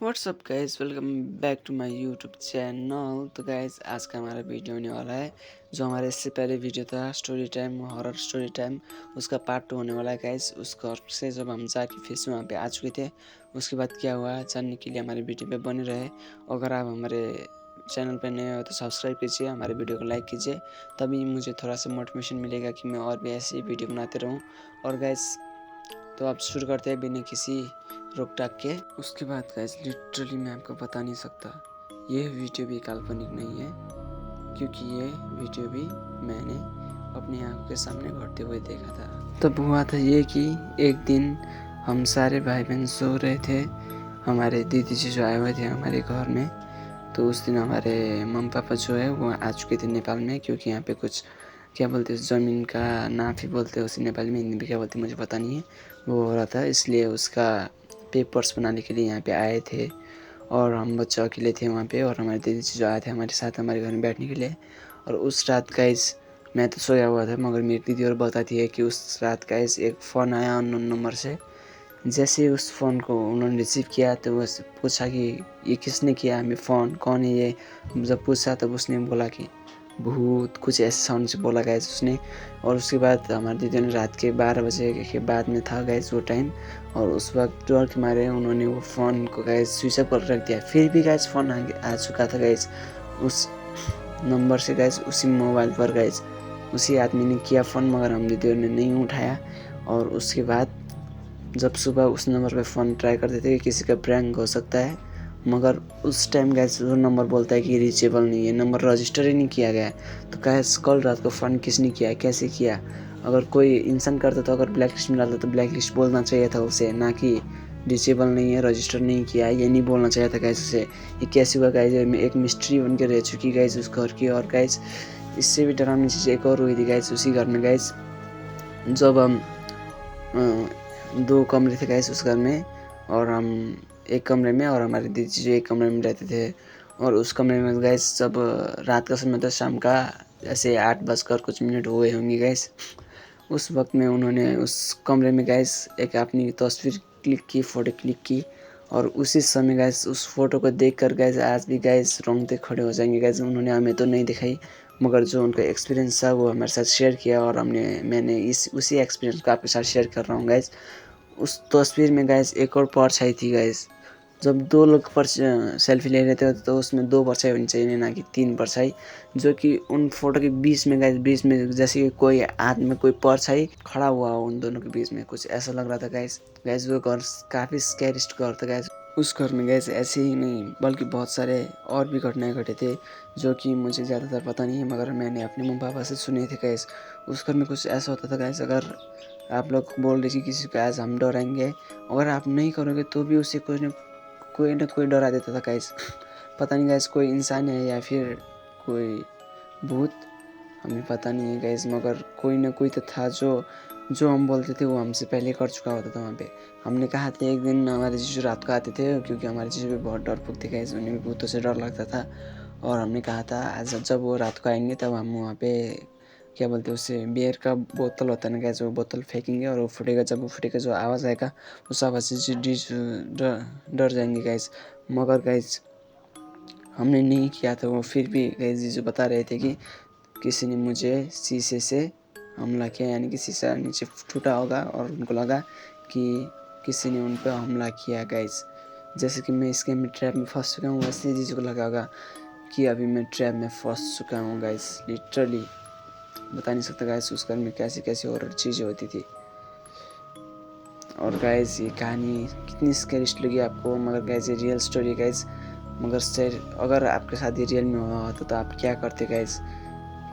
WhatsApp guys, welcome back to my YouTube channel. तो guys आज का हमारा वीडियो होने वाला है, जो हमारे इससे पहले वीडियो था story time, horror story time, उसका पार्ट 2 होने वाला है गाइस। उस घर से जब हम जाके फिर से वहाँ पे आ चुके थे, उसके बाद क्या हुआ जानने के लिए हमारे वीडियो पे बने रहे। अगर आप हमारे चैनल पे नए हो तो सब्सक्राइब कीजिए, हमारे वीडियो को लाइक कीजिए, तभी मुझे थोड़ा सा मोटिवेशन मिलेगा कि मैं और भी ऐसी वीडियो बनाते रहूँ। और गाइस तो आप शुरू करते हैं बिना किसी रोक टाक के। उसके बाद गाइस लिटरली मैं आपको बता नहीं सकता, ये वीडियो भी काल्पनिक नहीं है, क्योंकि ये वीडियो भी मैंने अपनी आंखों के सामने घटते हुए देखा था। तब हुआ था ये कि एक दिन हम सारे भाई बहन सो रहे थे, हमारे दीदी जी जो आए हुए थे हमारे घर में। तो उस दिन हमारे मम्मी पापा जो है वो आ चुके थे नेपाल में, क्योंकि यहाँ पे कुछ क्या बोलते हैं ज़मीन का नाफ ही बोलते हैं उसे नेपाली में, हिंदी में क्या बोलते हैं मुझे पता नहीं है, वो हो रहा था, इसलिए उसका पेपर्स बनाने के लिए यहाँ पे आए थे। और हम बच्चे अकेले थे वहाँ पे, और हमारे दीदी जी जो आए थे हमारे साथ हमारे घर में बैठने के लिए। और उस रात गाइस मैं तो सोया हुआ था, मगर मेरी दीदी और बताती है कि उस रात गाइस एक फ़ोन आया अननोन नंबर से। जैसे ही उस फ़ोन को उन्होंने रिसीव किया तो बस पूछा कि ये किसने किया, हमें फ़ोन कौन है ये। जब पूछा तब उसने बोला कि भूत, कुछ ऐसे साउंड से बोला गाइस उसने। और उसके बाद हमारे दीदी ने रात के 12 बजे के बाद में था गाइस वो टाइम, और उस वक्त डर के मारे उन्होंने वो फ़ोन को गाइस स्विच ऑफ कर रख दिया। फिर भी गाइस फ़ोन आ चुका था गाइस उस नंबर से गाइस, उसी मोबाइल पर गाइस उसी आदमी ने किया फ़ोन, मगर हम दीदी ने नहीं उठाया। और उसके बाद जब सुबह उस नंबर पे फ़ोन ट्राई करते थे कि किसी का प्रैंक हो सकता है, मगर उस टाइम गाइस वो नंबर बोलता है कि रीचेबल नहीं है, नंबर रजिस्टर ही नहीं किया गया है। तो गाइस कल रात को फ़ोन किसने किया, कैसे किया? अगर कोई इंसान करता तो अगर ब्लैक लिस्ट में डालता तो ब्लैक लिस्ट बोलना चाहिए था उसे, ना कि रीचेबल नहीं है, रजिस्टर नहीं किया है, ये नहीं बोलना चाहिए था गाइस उसे। ये कैसे हुआ गाइस, एक मिस्ट्री बन के रह चुकी गाइस उस घर की। और गाइस इससे भी डरावनी चीज़ एक और हुई थी गाइस उसी घर में गाइस, जब हम 2 कमरे थे गाइस उस घर में, और हम एक कमरे में और हमारे दीदी जो एक कमरे में रहते थे। और उस कमरे में गाइस जब रात का समय था, शाम का ऐसे 8 बजकर कुछ मिनट हुए होंगे गाइस, उस वक्त में उन्होंने उस कमरे में गाइस एक अपनी तस्वीर क्लिक की, फ़ोटो क्लिक की। और उसी समय गाइस उस फ़ोटो को देखकर गाइस आज भी गाइस रोंगटे खड़े हो जाएंगे गाइस। उन्होंने हमें तो नहीं दिखाई, मगर जो उनका एक्सपीरियंस था वो हमारे साथ शेयर किया, और मैंने इस उसी एक्सपीरियंस को आपके साथ शेयर कर रहा हूँ गाइस। उस तस्वीर में गाइस एक और परछाई थी गाइस। जब 2 लोग सेल्फी ले रहे थे तो उसमें 2 परछाई होनी चाहिए, ना कि 3 परछाई, जो कि उन फ़ोटो के बीच में गाइस, बीच में जैसे कि कोई हाथ में कोई परछाई खड़ा हुआ हो उन दोनों के बीच में, कुछ ऐसा लग रहा था गाइस। गाइस वो घर काफ़ी स्कैरिस्ट घर था गाइस। उस घर में गाइस ऐसे ही नहीं बल्कि बहुत सारे और भी घटनाएँ घटे थे, जो कि मुझे ज़्यादातर पता नहीं है, मगर मैंने अपने मम्मी पापा से सुने थे गाइस। उस घर में कुछ ऐसा होता था गाइस, अगर आप लोग बोल रहे कि किसी को आज हम डराएंगे, अगर आप नहीं करोगे तो भी उसे कोई ना कोई डरा देता था गाइस। पता नहीं गाइस कोई इंसान है या फिर कोई भूत, हमें पता नहीं है गाइस, मगर कोई ना कोई तो था जो जो हम बोलते थे वो हमसे पहले कर चुका होता था वहाँ पे। हमने कहा था एक दिन हमारे जीजू रात को आते थे, क्योंकि हमारे जीजू भी बहुत डरपोक थे गाइस, उन्हें भी भूतों से डर लगता था। और हमने कहा था आज जब वो रात को आएंगे तब हम वहाँ पे क्या बोलते हैं उसे, बियर का बोतल होता है ना गाइस, वो बोतल फेंकेंगे और वो फूटेगा। जब वो फूटेगा जो आवाज़ आएगा उस आवाज़ से डर जाएंगे गाइस। मगर गाइस हमने नहीं किया था वो, फिर भी गाइस जीजू बता रहे थे कि किसी ने मुझे शीशे से हमला किया, यानी कि शीशा नीचे टूटा होगा और उनको लगा कि किसी ने उन पर हमला किया गाइस। जैसे कि मैं इसके में ट्रैप में फंस चुका हूँ, वैसे ही को लगा होगा कि अभी मैं ट्रैप में फंस चुका हूँ गाइस। लिटरली बता नहीं सकता गाइस उस घर में कैसी कैसी और चीज़ें होती थी। और गाइस ये कहानी कितनी स्कैरिस्ट लगी आपको, मगर गाइस ये रियल स्टोरी है गाइस। मगर सर अगर आपके साथ ये रियल में हुआ होता तो आप क्या करते गाइस,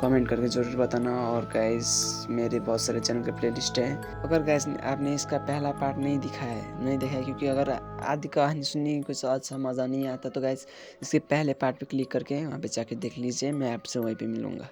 कमेंट करके ज़रूर बताना। और गाइस मेरे बहुत सारे चैनल के प्लेलिस्ट है, अगर गाइस आपने इसका पहला पार्ट नहीं देखा है, क्योंकि अगर आधी कहानी सुनने की कुछ अच्छा मज़ा नहीं आता तो गाइस इसके पहले पार्ट पे क्लिक करके वहाँ पे जाके देख लीजिए, मैं आपसे वहीं पे मिलूँगा।